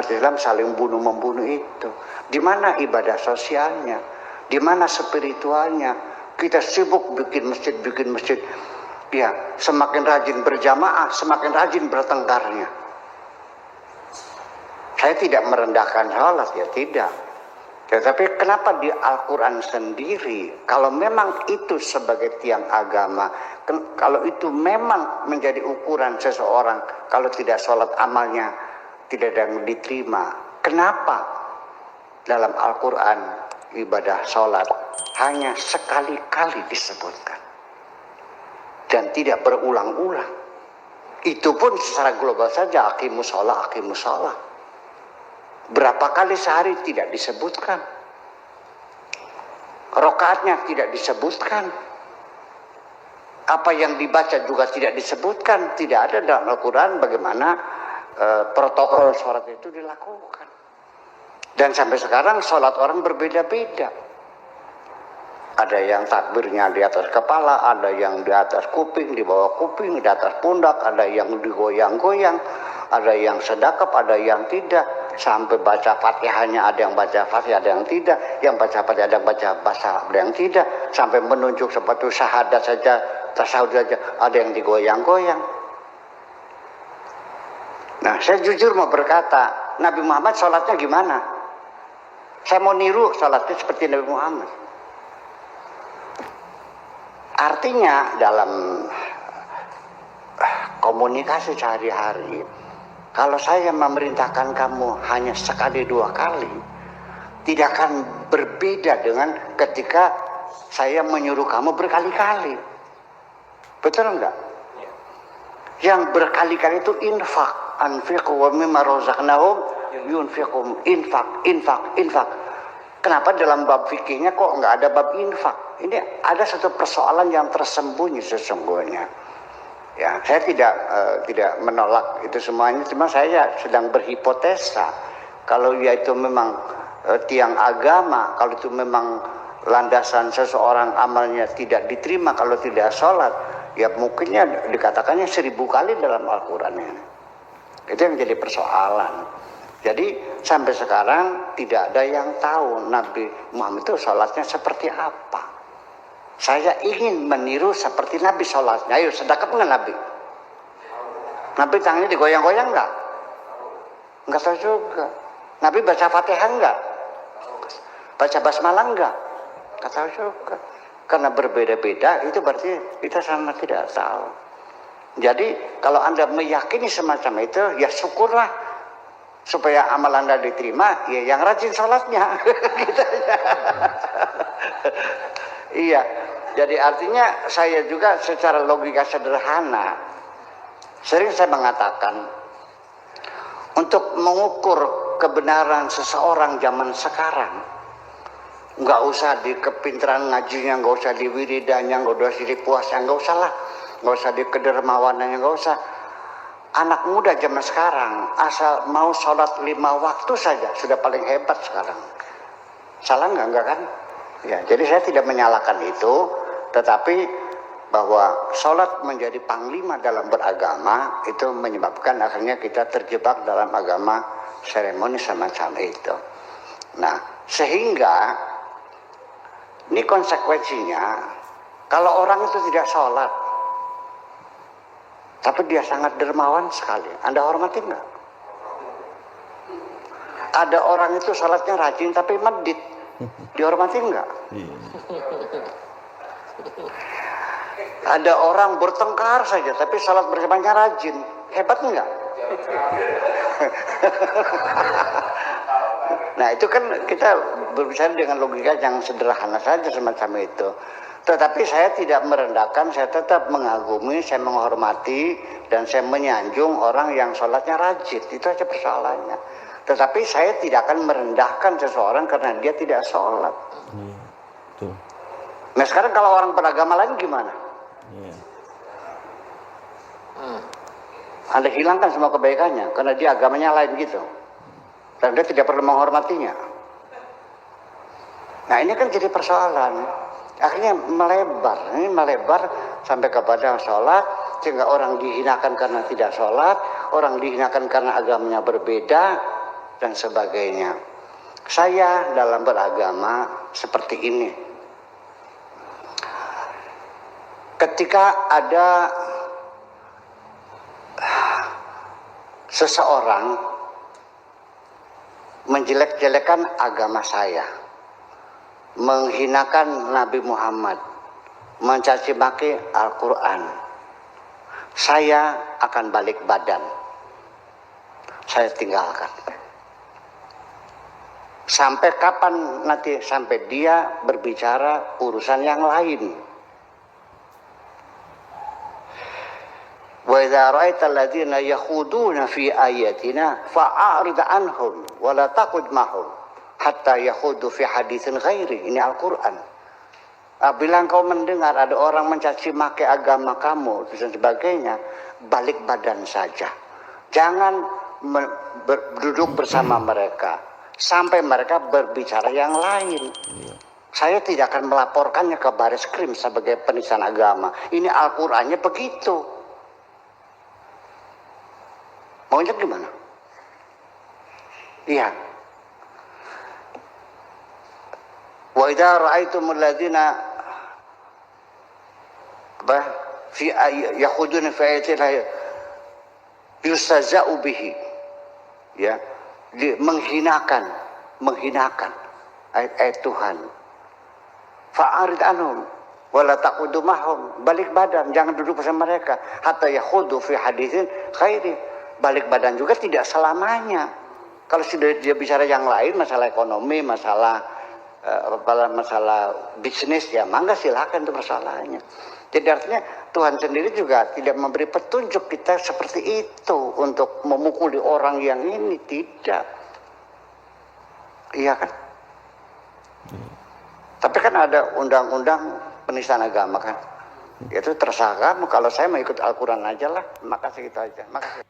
umat Islam saling bunuh-membunuh itu? Di mana ibadah sosialnya? Di mana spiritualnya? Kita sibuk bikin masjid. Ya, semakin rajin berjamaah, semakin rajin bertengkarnya. Saya tidak merendahkan sholat, ya tidak. Tetapi kenapa di Al-Quran sendiri, kalau memang itu sebagai tiang agama, kalau itu memang menjadi ukuran seseorang, kalau tidak sholat amalnya tidak ada yang diterima. Kenapa dalam Al-Quran ibadah sholat hanya sekali-kali disebutkan dan tidak berulang-ulang? Itu pun secara global saja, aqimus sholah. Berapa kali sehari tidak disebutkan. Rakaatnya tidak disebutkan. Apa yang dibaca juga tidak disebutkan. Tidak ada dalam Al-Quran bagaimana protokol sholat itu dilakukan. Dan sampai sekarang sholat orang berbeda-beda. Ada yang takbirnya di atas kepala, ada yang di atas kuping, di bawah kuping, di atas pundak, ada yang digoyang-goyang, ada yang sedekap, ada yang tidak. Sampai baca Fatihahnya ada yang baca Fatihah, ada yang tidak. Yang baca Fatihah ada yang baca bahasa, ada yang tidak. Sampai menunjuk seperti syahadat saja, tasawuf saja, ada yang digoyang-goyang. Nah, saya jujur mau berkata, Nabi Muhammad sholatnya gimana? Saya mau niru sholatnya seperti Nabi Muhammad. Artinya dalam komunikasi sehari-hari, kalau saya memerintahkan kamu hanya sekali dua kali, tidak akan berbeda dengan ketika saya menyuruh kamu berkali-kali. Betul enggak? Yang berkali-kali itu infak, anfiqu wa mimma razaqnahum yunfiqum, infak. Kenapa dalam bab fikihnya kok enggak ada bab infak? Ini ada satu persoalan yang tersembunyi sesungguhnya. Ya, saya tidak menolak itu semuanya, cuma saya sedang berhipotesa kalau ya itu memang tiang agama, kalau itu memang landasan seseorang amalnya tidak diterima kalau tidak sholat, ya mungkinnya dikatakannya 1000 kali dalam Al-Quran ini. Itu yang jadi persoalan. Jadi sampai sekarang tidak ada yang tahu Nabi Muhammad itu sholatnya seperti apa. Saya ingin meniru seperti Nabi sholatnya. Ayo, sedekap nggak Nabi? Nabi tangannya digoyang-goyang nggak? Nggak tahu juga. Nabi baca Fatihah nggak? Baca basmalah nggak? Nggak tahu juga. Karena berbeda-beda, itu berarti kita sama tidak tahu. Jadi kalau Anda meyakini semacam itu, ya syukurlah. Supaya amal Anda diterima, ya yang rajin sholatnya. Gitu aja. Iya. Jadi artinya saya juga secara logika sederhana sering saya mengatakan untuk mengukur kebenaran seseorang zaman sekarang nggak usah di kepintaran ngajinya, nggak usah di wiridanya, nggak usah di puasanya, nggak usah lah, nggak usah di kedermawanannya, nggak usah. Anak muda zaman sekarang asal mau sholat 5 waktu saja sudah paling hebat sekarang. Salah nggak kan? Ya, jadi saya tidak menyalahkan itu, tetapi bahwa sholat menjadi panglima dalam beragama itu menyebabkan akhirnya kita terjebak dalam agama seremoni semacam itu. Nah, sehingga ini konsekuensinya kalau orang itu tidak sholat, tapi dia sangat dermawan sekali, Anda hormati nggak? Ada orang itu sholatnya rajin tapi medit. Dihormati enggak? Ada orang bertengkar saja tapi salat berjamaahnya rajin. Hebat enggak? Nah, itu kan kita berbicara dengan logika yang sederhana saja semacam itu. Tetapi saya tidak merendahkan, saya tetap mengagumi, saya menghormati dan saya menyanjung orang yang sholatnya rajin. Itu aja persoalannya. Tetapi saya tidak akan merendahkan seseorang karena dia tidak sholat. Betul. Nah, sekarang kalau orang beragama lain gimana? Anda hilangkan semua kebaikannya karena dia agamanya lain gitu. Dan dia tidak perlu menghormatinya. Nah, ini kan jadi persoalan. Akhirnya melebar sampai kepada sholat, sehingga orang dihinakan karena tidak sholat, orang dihinakan karena agamanya berbeda. dan sebagainya. Saya dalam beragama seperti ini. Ketika ada seseorang menjelek-jelekan agama saya, menghinakan Nabi Muhammad, mencaci maki Al-Quran, saya akan balik badan. Saya tinggalkan. Sampai kapan nanti? Sampai dia berbicara urusan yang lain. Wa idza ra'aita alladziina yakhuduna fi ayatina fa'arid anhum wa la taqud mahum hatta yakhudu fi haditsin ghairi. Ini Al-Qur'an. Bila engkau mendengar ada orang mencaci maki agama kamu dan sebagainya, balik badan saja. Jangan duduk bersama mereka sampai mereka berbicara yang lain. Saya tidak akan melaporkannya ke Baris Krim sebagai penistaan agama. Ini Al-Qur'annya begitu. Maunya gimana? Iya. Wa idza ra'aitumul ladzina fi yakhuduna fi ayatina yustaza'u bihi, ya, menghinakan ayat Tuhan. Fa'arid anhum wala taqudu mahum, balik badan, jangan duduk bersama mereka. Hatta yakhudu fi haditsin khairi, balik badan juga tidak selamanya. Kalau sudah dia bicara yang lain, masalah ekonomi, masalah bisnis, ya mangga silakan itu masalahnya. Jadi artinya Tuhan sendiri juga tidak memberi petunjuk kita seperti itu untuk memukuli orang yang ini, tidak. Iya kan? Tapi kan ada undang-undang penistaan agama kan. Itu terserah kamu, kalau saya mau ikut Al-Quran aja lah. Makasih, gitu aja. Makasih.